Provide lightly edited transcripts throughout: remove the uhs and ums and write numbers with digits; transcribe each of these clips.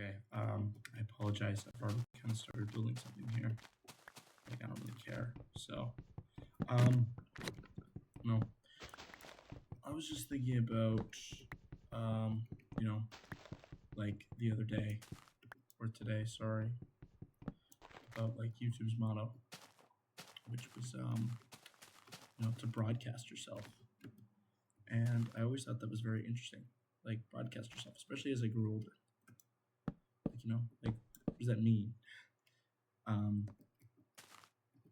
Okay, I apologize. I've already kind of started building something here. Like, I don't really care. So, um, no, I was just thinking about, um, you know, like the other day, or today, sorry, about like YouTube's motto, which was, to broadcast yourself. And I always thought that was very interesting. Like, broadcast yourself, especially as I grew older. Like, what does that mean? Um,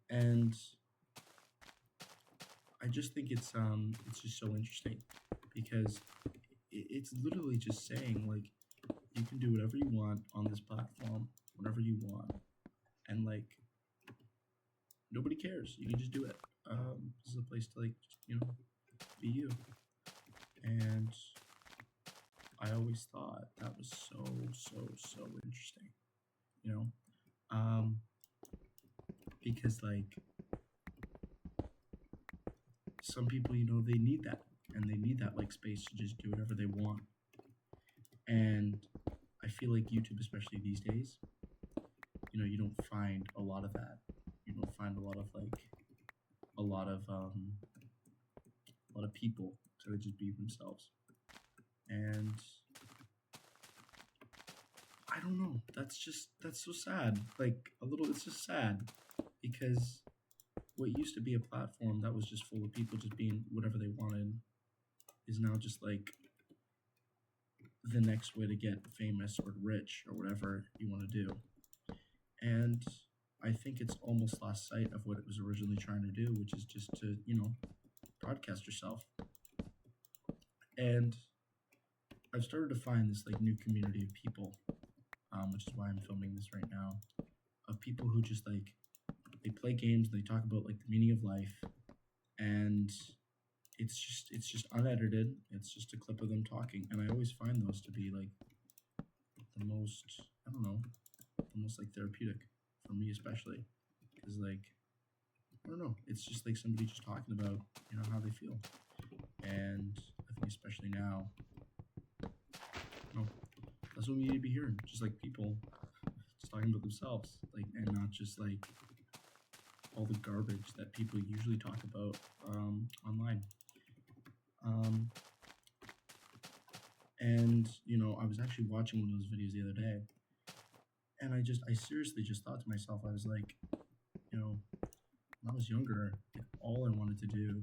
and I just think it's just so interesting because it's literally just saying like you can do whatever you want on this platform whenever you want, and like nobody cares. You can just do it. This is a place to like just, be you. And I always thought that was so interesting. You know, um, because like some people, they need that, and they need that like space to just do whatever they want. And I feel like YouTube, especially these days, you don't find a lot of that. You don't find a lot of like a lot of people to just be themselves. And I don't know. That's so sad. Like a little, it's just sad because what used to be a platform that was just full of people just being whatever they wanted is now just like the next way to get famous or rich or whatever you want to do. And I think it's almost lost sight of what it was originally trying to do, which is just to, broadcast yourself. And I've started to find this like new community of people, which is why I'm filming this right now, of people who just like they play games and they talk about like the meaning of life, and it's just unedited. It's just a clip of them talking, and I always find those to be like the most I don't know, the most like therapeutic for me, especially because like I don't know, it's just like somebody just talking about how they feel, and I think especially now, that's what we need to be hearing, just like people just talking about themselves, like, and not just like all the garbage that people usually talk about online. Um, and I was actually watching one of those videos the other day, and I seriously just thought to myself, I was like, when I was younger, like, all I wanted to do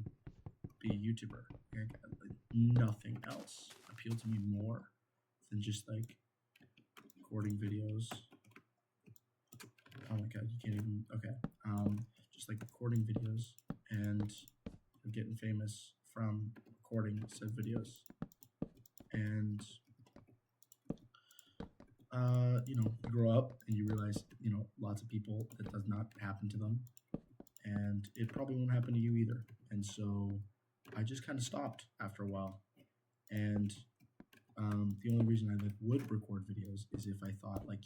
be a YouTuber. Like, nothing else appealed to me more than just like recording videos. Oh my god, you can't even. Okay, just like recording videos and getting famous from recording said videos, and you grow up and you realize lots of people that does not happen to them, and it probably won't happen to you either. And so I just kind of stopped after a while, and the only reason I like would record videos is if I thought like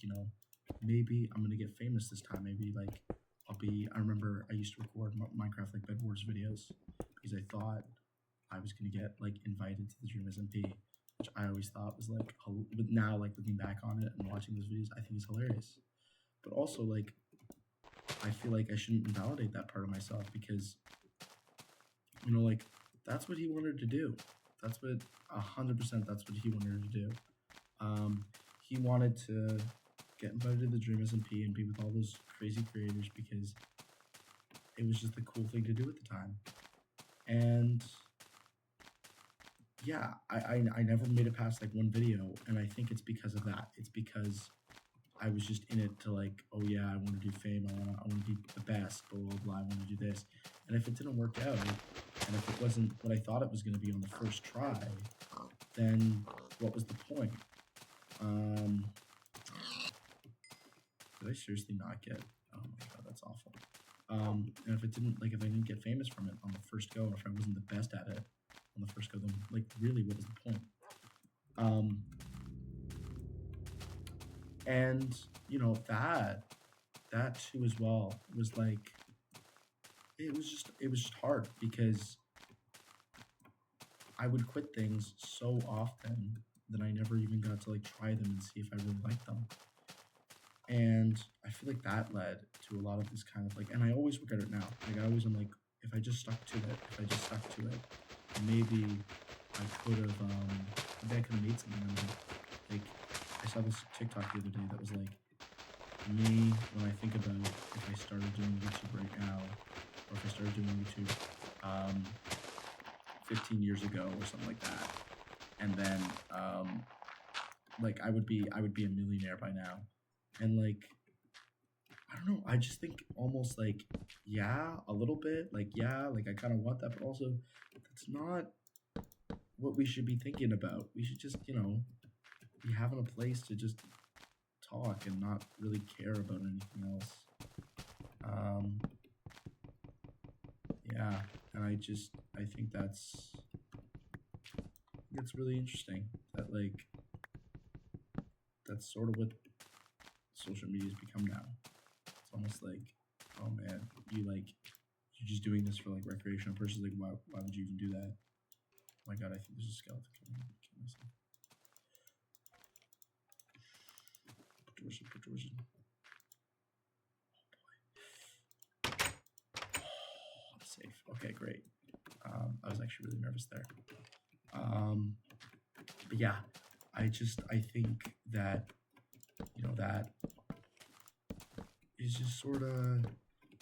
maybe I'm gonna get famous this time. Maybe like I remember I used to record Minecraft like Bed Wars videos because I thought I was gonna get like invited to the Dream SMP, which I always thought was like, but now like looking back on it and watching those videos, I think it's hilarious. But also like I feel like I shouldn't invalidate that part of myself because like that's what he wanted to do. That's what 100%. That's what he wanted to do. He wanted to get invited to the Dream SMP and be with all those crazy creators because it was just the cool thing to do at the time. And yeah, I never made it past like one video, and I think it's because of that. It's because I was just in it to like, oh yeah, I want to do fame. I want to be the best. Blah blah blah. I want to do this. And if it didn't work out, and if it wasn't what I thought it was going to be on the first try, then what was the point? Did I seriously not get? Oh my god, that's awful. And if I didn't get famous from it on the first go, or if I wasn't the best at it on the first go, then like really, what was the point? And that too as well was like it was just hard because I would quit things so often then I never even got to like try them and see if I really liked them. And I feel like that led to a lot of this kind of like, and I always regret it now. Like I always am like, if I just stuck to it, if I just stuck to it, maybe I could have, maybe I could have made something out of it. Like I saw this TikTok the other day that was like, me when I think about if I started doing YouTube right now, or if I started doing YouTube, 15 years ago or something like that, and then like I would be a millionaire by now, and like I don't know. I just think almost like, yeah, a little bit. Like, yeah, like I kind of want that, but also that's not what we should be thinking about. We should just, be having a place to just talk and not really care about anything else. Yeah, and I think that's really interesting. That like that's sort of what social media's become now. It's almost like, oh man, you're just doing this for like recreational purposes. Like, why would you even do that? Oh my god, I think there's a skeleton coming. Kill myself. Put doors in, put doors in. Oh, I'm safe. Okay, great. I was actually really nervous there. But yeah, I think that that is just sort of,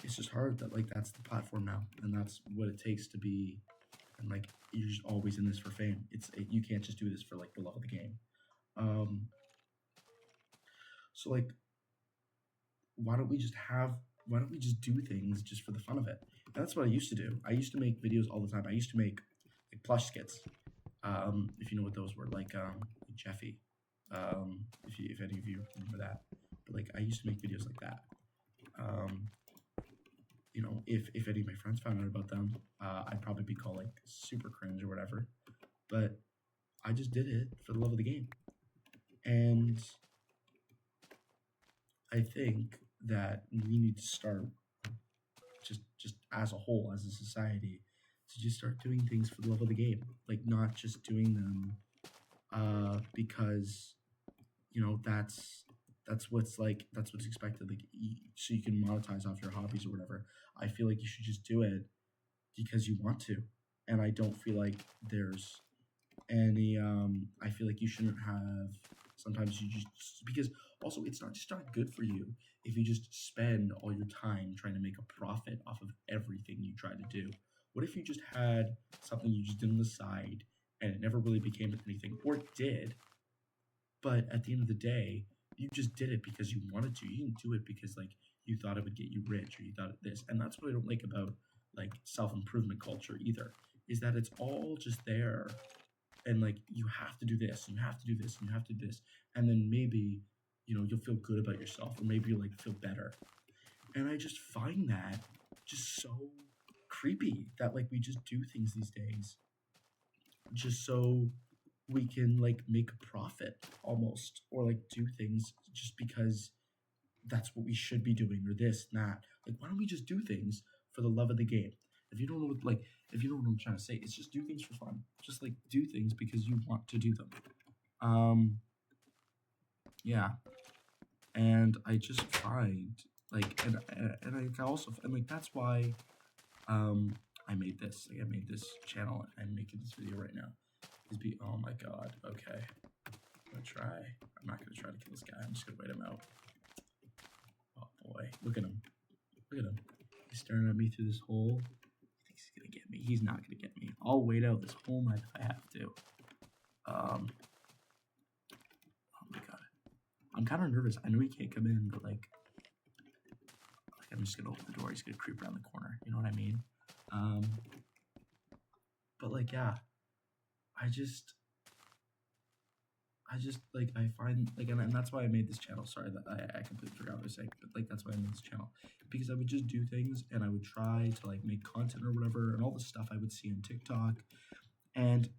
it's just hard that like that's the platform now, and that's what it takes to be, and like you're just always in this for fame. You can't just do this for like the love of the game. Um, so like, why don't we just do things just for the fun of it? And that's what I used to do. I used to make videos all the time. I used to make like plush skits. If you know what those were, like Jeffy. If any of you remember that, but like I used to make videos like that. Um, if any of my friends found out about them, I'd probably be called like super cringe or whatever. But I just did it for the love of the game, and I think that we need to start just as a whole, as a society, to just start doing things for the love of the game, like not just doing them because that's what's expected, like so you can monetize off your hobbies or whatever. I feel like you should just do it because you want to, and I don't feel like there's any I feel like you shouldn't have, sometimes you just, because also it's not good for you if you just spend all your time trying to make a profit off of everything you try to do. What if you just had something you just did on the side and it never really became anything, or it did, but at the end of the day, you just did it because you wanted to. You didn't do it because like you thought it would get you rich or you thought this. And that's what I don't like about like self-improvement culture either, is that it's all just there, and like you have to do this and you have to do this and you have to do this, and then maybe you'll feel good about yourself, or maybe you like feel better. And I just find that just so creepy that like we just do things these days just so we can like make a profit almost, or like do things just because that's what we should be doing, or this and that. Like, why don't we just do things for the love of the game? If you don't know what I'm trying to say, it's just do things for fun. Just like do things because you want to do them. Yeah. And I just find like, and I also, and like that's why I made this. Like I made this channel and I'm making this video right now. Oh my god. Okay. I'm gonna try. I'm not gonna try to kill this guy. I'm just gonna wait him out. Oh boy. Look at him. Look at him. He's staring at me through this hole. He thinks he's gonna get me. He's not gonna get me. I'll wait out this whole night if I have to. Oh my god. I'm kind of nervous. I know he can't come in, but like I'm just gonna open the door. He's gonna creep around the corner. You know what I mean? But like, yeah, I just like I find like, and that's why I made this channel. Sorry that I completely forgot what I was saying, but like that's why I made this channel, because I would just do things and I would try to like make content or whatever, and all the stuff I would see on TikTok, and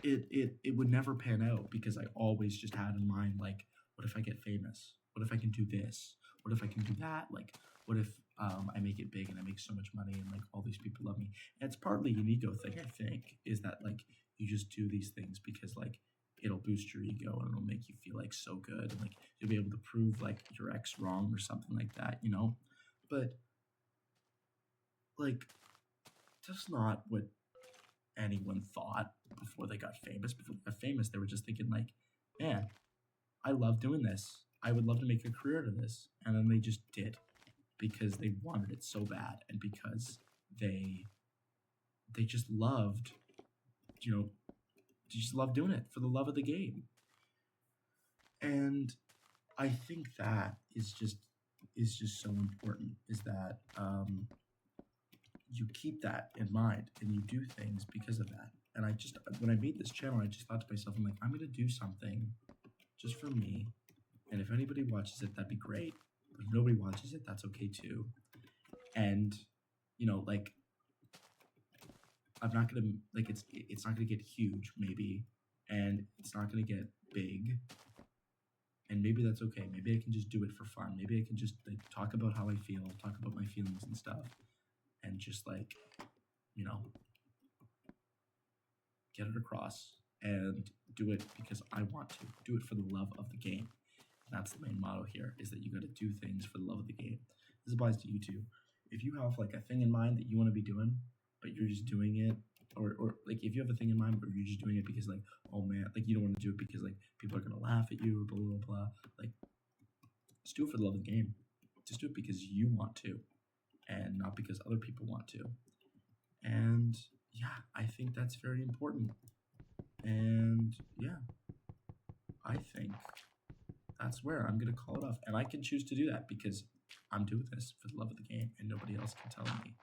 it would never pan out because I always just had in mind like, what if I get famous? What if I can do this? What if I can do that? Like, what if I make it big and I make so much money and like all these people love me. And it's partly an ego thing, I think, is that like you just do these things because like it'll boost your ego and it'll make you feel like so good and like you'll be able to prove like your ex wrong or something like that, you know? But like that's not what anyone thought before they got famous. Before they got famous, they were just thinking like, man, I love doing this. I would love to make a career out of this. And then they just did because they wanted it so bad and because they they just loved, you know, they just loved doing it for the love of the game. And I think that is just so important is that you keep that in mind and you do things because of that. And I just when I made this channel, I just thought to myself, I'm like, I'm gonna do something just for me. And if anybody watches it, that'd be great. But if nobody watches it, that's okay too. And like I'm not gonna like it's not gonna get huge, maybe, and it's not gonna get big. And maybe that's okay. Maybe I can just do it for fun. Maybe I can just like talk about how I feel, talk about my feelings and stuff, and just like, you know, get it across and do it because I want to. Do it for the love of the game. That's the main motto here, is that you got to do things for the love of the game. This applies to you too. If you have like a thing in mind that you want to be doing, but you're just doing it, or like if you have a thing in mind, but you're just doing it because like, oh man, like you don't want to do it because like people are gonna laugh at you, blah blah blah. Like, just do it for the love of the game. Just do it because you want to, and not because other people want to. And yeah, I think that's very important. And yeah, I think that's where I'm going to call it off. And I can choose to do that because I'm doing this for the love of the game and nobody else can tell me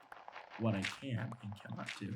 what I can and cannot do.